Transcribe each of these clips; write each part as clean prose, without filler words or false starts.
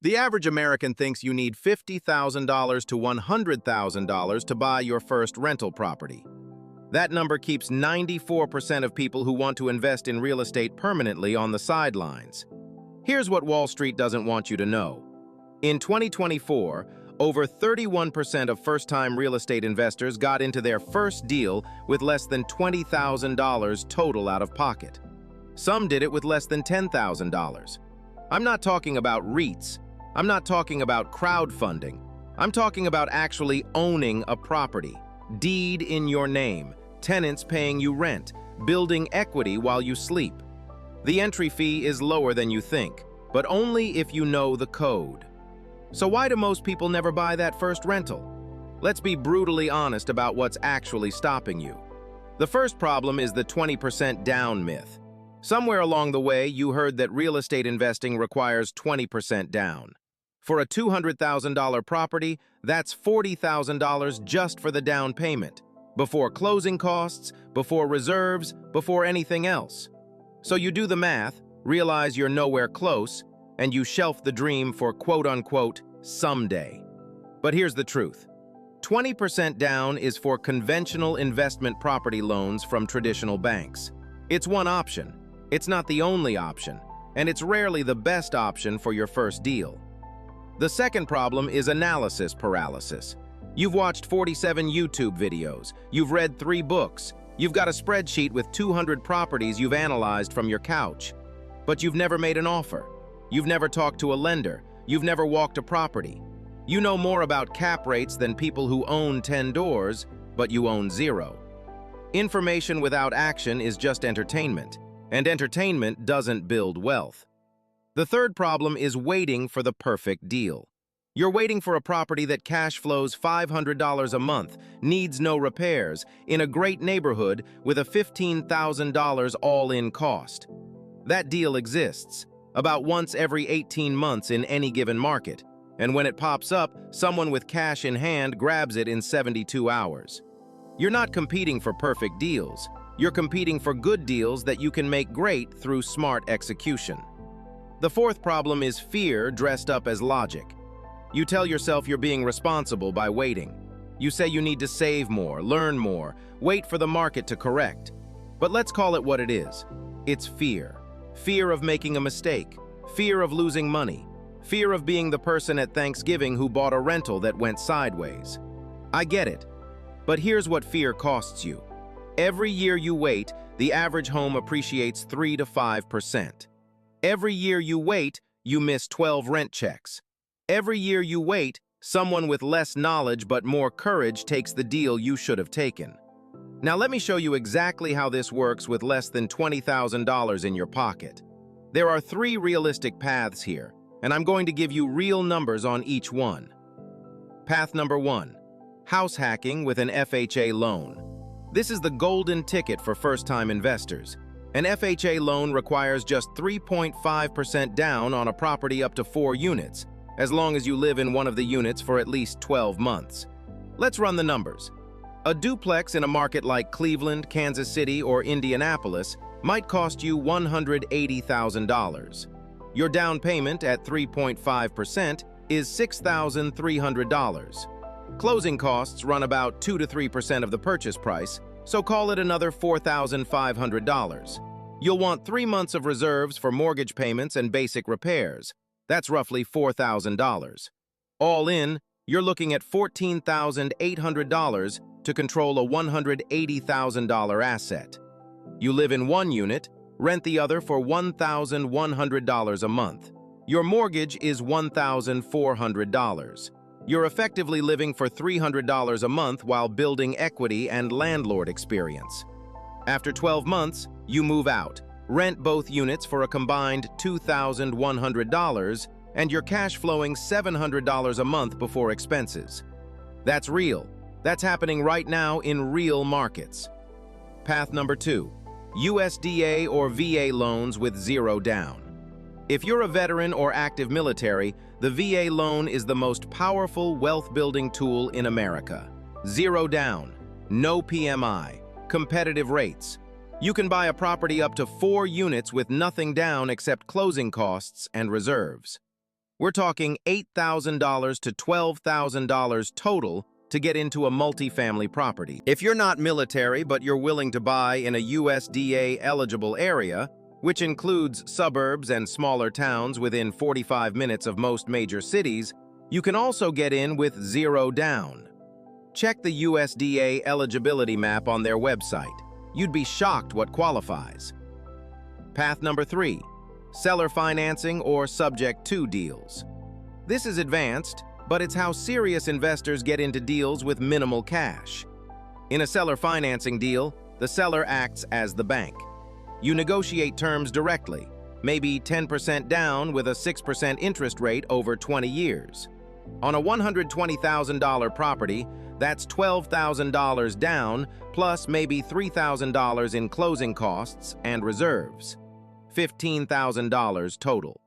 The average American thinks you need $50,000 to $100,000 to buy your first rental property. That number keeps 94% of people who want to invest in real estate permanently on the sidelines. Here's what Wall Street doesn't want you to know. In 2024, over 31% of first-time real estate investors got into their first deal with less than $20,000 total out of pocket. Some did it with less than $10,000. I'm not talking about REITs. I'm not talking about crowdfunding. I'm talking about actually owning a property, deed in your name, tenants paying you rent, building equity while you sleep. The entry fee is lower than you think, but only if you know the code. So why do most people never buy that first rental? Let's be brutally honest about what's actually stopping you. The first problem is the 20% down myth. Somewhere along the way, you heard that real estate investing requires 20% down. For a $200,000 property, that's $40,000 just for the down payment, before closing costs, before reserves, before anything else. So you do the math, realize you're nowhere close, and you shelf the dream for quote-unquote someday. But here's the truth. 20% down is for conventional investment property loans from traditional banks. It's one option. It's not the only option, and it's rarely the best option for your first deal. The second problem is analysis paralysis. You've watched 47 YouTube videos, you've read 3 books, you've got a spreadsheet with 200 properties you've analyzed from your couch, but you've never made an offer. You've never talked to a lender, you've never walked a property. You know more about cap rates than people who own 10 doors, but you own 0. Information without action is just entertainment, and entertainment doesn't build wealth. The third problem is waiting for the perfect deal. You're waiting for a property that cash flows $500 a month, needs no repairs, in a great neighborhood with a $15,000 all-in cost. That deal exists, about once every 18 months in any given market, and when it pops up, someone with cash in hand grabs it in 72 hours. You're not competing for perfect deals. You're competing for good deals that you can make great through smart execution. The fourth problem is fear dressed up as logic. You tell yourself you're being responsible by waiting. You say you need to save more, learn more, wait for the market to correct. But let's call it what it is. It's fear. Fear of making a mistake. Fear of losing money. Fear of being the person at Thanksgiving who bought a rental that went sideways. I get it. But here's what fear costs you. Every year you wait, the average home appreciates 3 to 5%. Every year you wait, you miss 12 rent checks. Every year you wait, someone with less knowledge but more courage takes the deal you should have taken. Now let me show you exactly how this works with less than $20,000 in your pocket. There are 3 realistic paths here, and I'm going to give you real numbers on each one. Path number 1, house hacking with an FHA loan. This is the golden ticket for first-time investors. An FHA loan requires just 3.5% down on a property up to 4 units, as long as you live in one of the units for at least 12 months. Let's run the numbers. A duplex in a market like Cleveland, Kansas City, or Indianapolis might cost you $180,000. Your down payment at 3.5% is $6,300. Closing costs run about 2 to 3% of the purchase price, so call it another $4,500. You'll want 3 months of reserves for mortgage payments and basic repairs. That's roughly $4,000. All in, you're looking at $14,800 to control a $180,000 asset. You live in one unit, rent the other for $1,100 a month. Your mortgage is $1,400. You're effectively living for $300 a month while building equity and landlord experience. After 12 months, you move out, rent both units for a combined $2,100, and you're cash flowing $700 a month before expenses. That's real. That's happening right now in real markets. Path number 2, USDA or VA loans with 0 down. If you're a veteran or active military, the VA loan is the most powerful wealth-building tool in America. 0 down, no PMI, competitive rates. You can buy a property up to 4 units with nothing down except closing costs and reserves. We're talking $8,000 to $12,000 total to get into a multifamily property. If you're not military but you're willing to buy in a USDA-eligible area, which includes suburbs and smaller towns within 45 minutes of most major cities, you can also get in with zero down. Check the USDA eligibility map on their website. You'd be shocked what qualifies. Path number 3, seller financing or subject to deals. This is advanced, but it's how serious investors get into deals with minimal cash. In a seller financing deal, the seller acts as the bank. You negotiate terms directly, maybe 10% down with a 6% interest rate over 20 years. On a $120,000 property, that's $12,000 down, plus maybe $3,000 in closing costs and reserves. $15,000 total.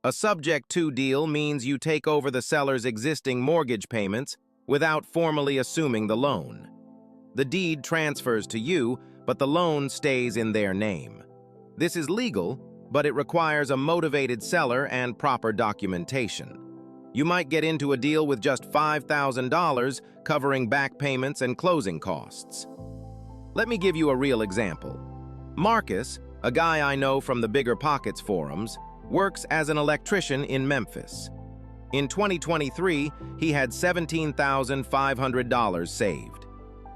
A subject-to deal means you take over the seller's existing mortgage payments without formally assuming the loan. The deed transfers to you, but the loan stays in their name. This is legal, but it requires a motivated seller and proper documentation. You might get into a deal with just $5,000 covering back payments and closing costs. Let me give you a real example. Marcus, a guy I know from the Bigger Pockets forums, works as an electrician in Memphis. In 2023, he had $17,500 saved.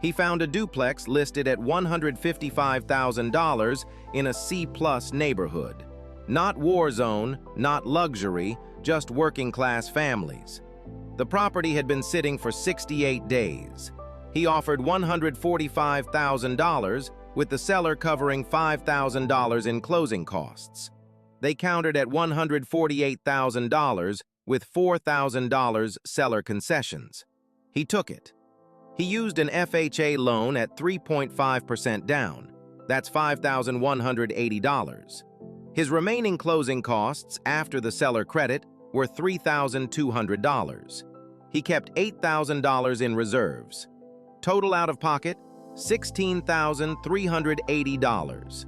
He found a duplex listed at $155,000 in a C-plus neighborhood. Not war zone, not luxury, just working-class families. The property had been sitting for 68 days. He offered $145,000, with the seller covering $5,000 in closing costs. They countered at $148,000 with $4,000 seller concessions. He took it. He used an FHA loan at 3.5% down. That's $5,180. His remaining closing costs after the seller credit were $3,200. He kept $8,000 in reserves. Total out-of-pocket, $16,380.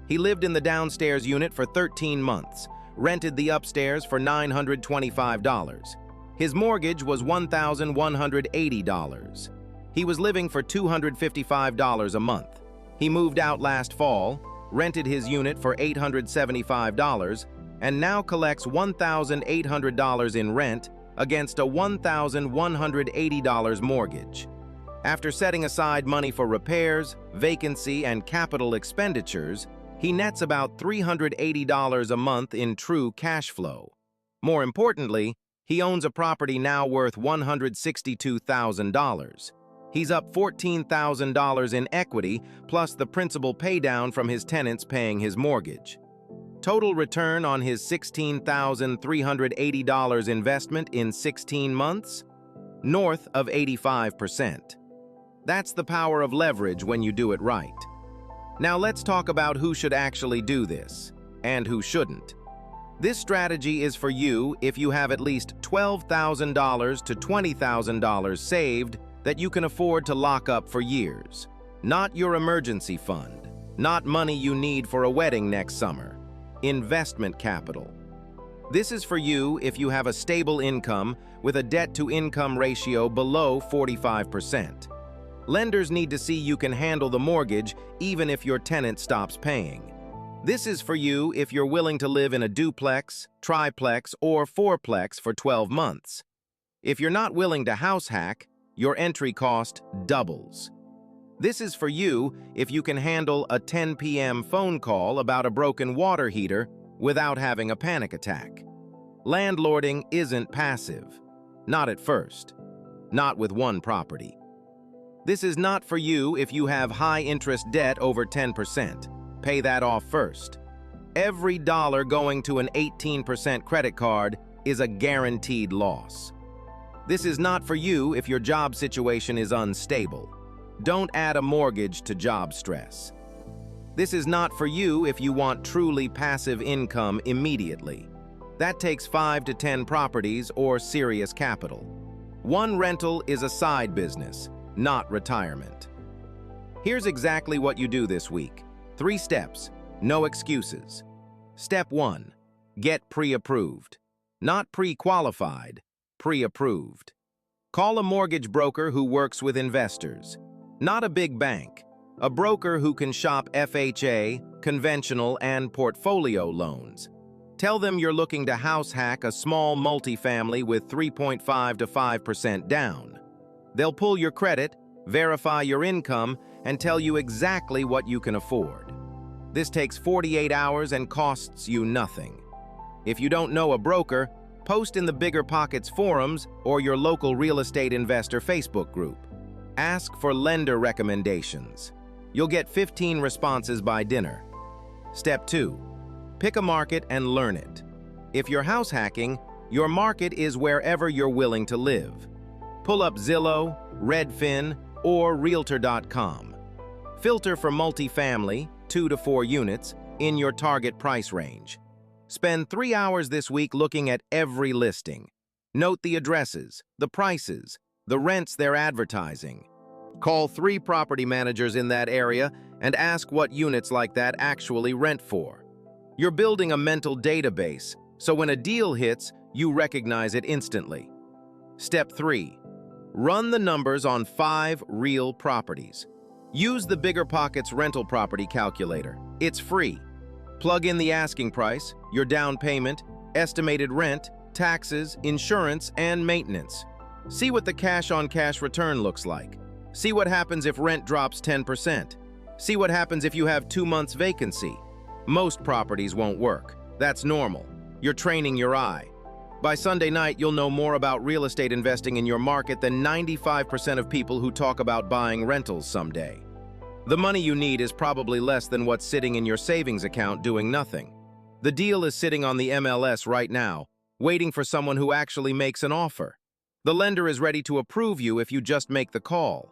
He lived in the downstairs unit for 13 months, rented the upstairs for $925. His mortgage was $1,180. He was living for $255 a month. He moved out last fall, rented his unit for $875, and now collects $1,800 in rent against a $1,180 mortgage. After setting aside money for repairs, vacancy, and capital expenditures, he nets about $380 a month in true cash flow. More importantly, he owns a property now worth $162,000. He's up $14,000 in equity, plus the principal paydown from his tenants paying his mortgage. Total return on his $16,380 investment in 16 months? North of 85%. That's the power of leverage when you do it right. Now let's talk about who should actually do this, and who shouldn't. This strategy is for you if you have at least $12,000 to $20,000 saved that you can afford to lock up for years. Not your emergency fund, not money you need for a wedding next summer. Investment capital. This is for you if you have a stable income with a debt-to-income ratio below 45%. Lenders need to see you can handle the mortgage even if your tenant stops paying. This is for you if you're willing to live in a duplex, triplex, or fourplex for 12 months. If you're not willing to house hack, your entry cost doubles. This is for you if you can handle a 10 p.m. phone call about a broken water heater without having a panic attack. Landlording isn't passive. Not at first. Not with one property. This is not for you if you have high-interest debt over 10%. Pay that off first. Every dollar going to an 18% credit card is a guaranteed loss. This is not for you if your job situation is unstable. Don't add a mortgage to job stress. This is not for you if you want truly passive income immediately. That takes 5 to 10 properties or serious capital. One rental is a side business, not retirement. Here's exactly what you do this week. 3 steps, no excuses. Step 1, get pre-approved. Not pre-qualified, pre-approved. Call a mortgage broker who works with investors. Not a big bank. A broker who can shop FHA, conventional, and portfolio loans. Tell them you're looking to house hack a small multifamily with 3.5 to 5% down. They'll pull your credit, verify your income, and tell you exactly what you can afford. This takes 48 hours and costs you nothing. If you don't know a broker, post in the Bigger Pockets forums or your local real estate investor Facebook group. Ask for lender recommendations. You'll get 15 responses by dinner. Step 2. Pick a market and learn it. If you're house hacking, your market is wherever you're willing to live. Pull up Zillow, Redfin, or Realtor.com. Filter for multifamily, 2 to 4 units, in your target price range. Spend 3 hours this week looking at every listing. Note the addresses, the prices, the rents they're advertising. Call 3 property managers in that area and ask what units like that actually rent for. You're building a mental database, so when a deal hits, you recognize it instantly. Step 3. Run the numbers on 5 real properties. Use the Bigger Pockets rental property calculator. It's free. Plug in the asking price, your down payment, estimated rent, taxes, insurance, and maintenance. See what the cash-on-cash return looks like. See what happens if rent drops 10%. See what happens if you have 2 months vacancy. Most properties won't work. That's normal. You're training your eye. By Sunday night, you'll know more about real estate investing in your market than 95% of people who talk about buying rentals someday. The money you need is probably less than what's sitting in your savings account doing nothing. The deal is sitting on the MLS right now, waiting for someone who actually makes an offer. The lender is ready to approve you if you just make the call.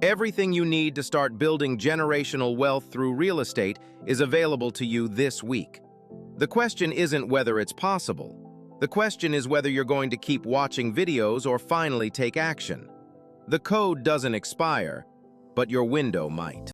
Everything you need to start building generational wealth through real estate is available to you this week. The question isn't whether it's possible. The question is whether you're going to keep watching videos or finally take action. The code doesn't expire, but your window might.